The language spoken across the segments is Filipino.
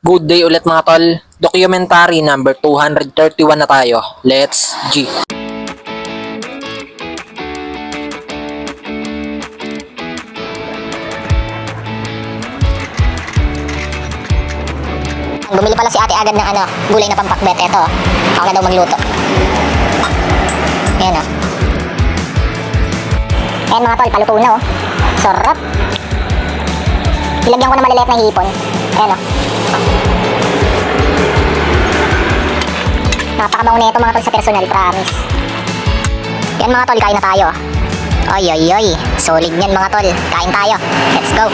Good day ulit mga tol. Documentary number 231 na tayo. Let's G. Bumili pala si ate agad ng gulay na pampakbet. Eto, ako na daw magluto. Ayan o. Ayan mga tol, paluto na o. Sarap. Ilagyan ko ng maliliit na hipon. Ayan o. Napakabaw na ito mga tol sa personal, promise. Yan mga tol, kain na tayo. Oy oy oy, solid yan mga tol. Kain tayo. Let's go.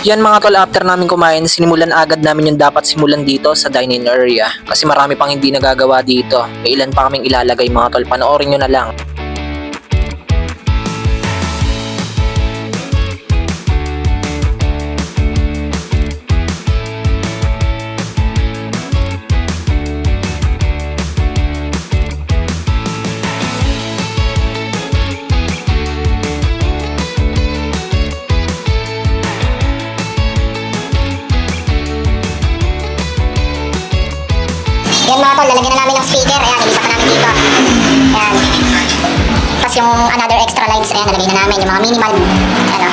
Yan mga tol, after namin kumain, sinimulan agad namin yung dapat simulan dito sa dining area. Kasi marami pang hindi nagagawa dito. May ilan pa kaming ilalagay mga tol, panoorin nyo na lang. Yan mga tol, lalagyan na namin ng speaker. Ayan, ilipat na namin dito. Ayan. Tapos yung another extra lights, ayan, lalagyan na namin. Yung mga minimal, ano.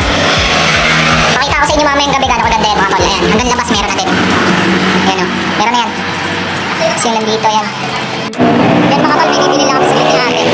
Pakita ko sa inyo mamaya yung gabi gano'ng kaganda yan mga tol. Ayan, hanggang labas meron natin. Ayan o, meron na yan. Kasi yung nandito, ayan. Yan mga tol, binibili lang kami sa gilid natin.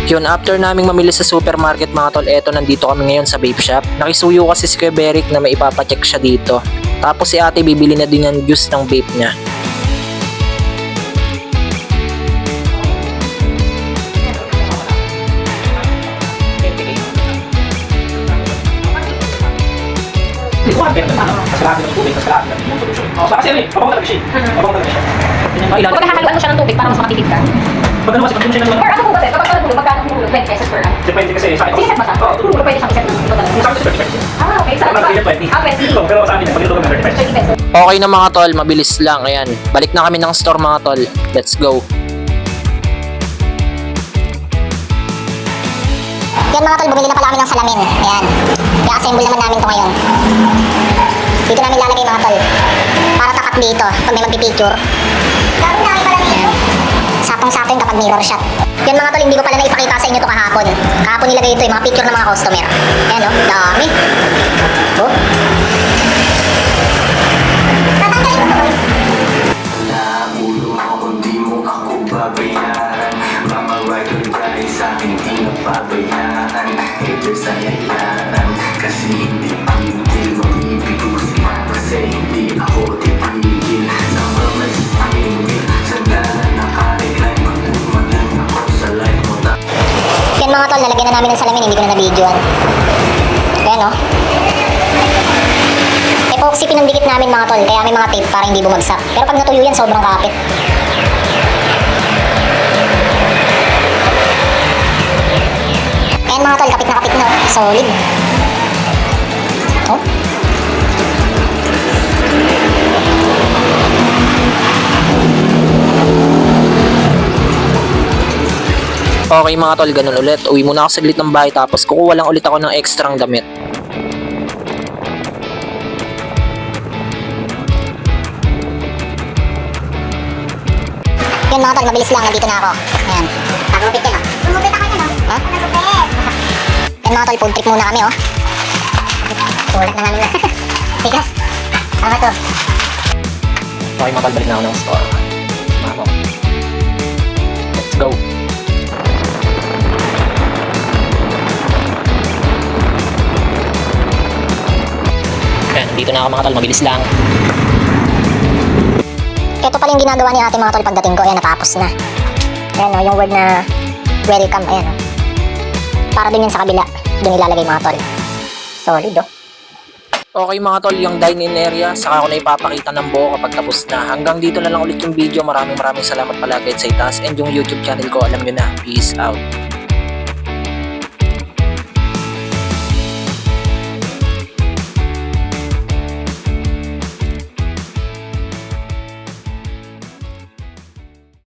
Yun, after naming mamili sa supermarket mga tol, eto nandito kami ngayon sa vape shop. Nakisuyo kasi si Kuya Beric na may ipapacheck siya dito. Tapos si ate bibili na din ng juice ng vape niya. Kapag hahaluan mo siya ng tubig para mas makatipid ka. Pag ano kasi, pag siya naman. Or ano po kasi, kapag tulog, magkano ang tulog? 20 pesos per ano? Depende kasi sa akin. Siset ba siya? Oo, tulog. Pwede siyang iset ng total. Sa akin, 30 pesos. Ah, okay. Sa Sa mga 20. Ah, 20. Pero sa amin, pag ito kami 30 pesos. 20 pesos. Okay na mga tol, mabilis lang. Ayan, balik na kami ng store mga tol. Let's go. Yan mga tol, bumili na pala kami ng salamin. Ayan. I-assemble naman namin to ngayon. Dito namin lalagay mga tol. Para tapat dito, pag may magpipicture. Ayan. Sapong-sapong yung kapag mirror shot. Yan mga tol, hindi ko pala naipakita sa inyo to kahapon. Kahapon nilagay ito yung mga picture ng mga customer. Ayan o, dami. Oh. Tatanggalin ko to. Ulo ako, di mo ako babayaran. Mga rider guys sa akin di napabayaan. Haters ay hayaran, kasi hindi tigil. Mag-ibig ko sila kasi hindi ako titigil. Sobrang nagsisimil, sana nakarecline. Magdumalang ako sa life mo. Yan mga tol, nalagyan na namin ng salamin, hindi ko na na-videoan. Ayan o. Epoxy pinandikit namin mga tol, kaya may mga tape para hindi bumagsak. Pero pag natuyo yan, sobrang kapit. Ayan mga tol, kapit na kapit na. Solid. Oh. Okay mga tol, ganun ulit. Uwi muna ako saglit ng bahay tapos kukuha lang ulit ako ng ekstrang damit. Yan mga tol, mabilis lang, nandito na ako. Ayan. Nagupit yan o. Gumupit ako yan o. Ha? Nagupit. Yan mga tol, food trip muna kami o. Sulat na namin na. Tigas. Tama to. Okay mga tol, balik na ako ng store. Mamo. Let's go. Ayan, dito na ako mga tol, mabilis lang. Ito pala yung ginagawa ni ate mga tol pagdating ko. Ayan, natapos na. Ayan o, yung word na welcome. Ayan o. Para din yun sa kabila. Doon ilalagay mga tol. Solid o. Okay mga tol, yung dine-in area, saka ko na ipapakita ng buo kapag tapos na. Hanggang dito na lang ulit yung video. Maraming salamat pala guys sa itaas. And yung YouTube channel ko, alam nyo na. Peace out.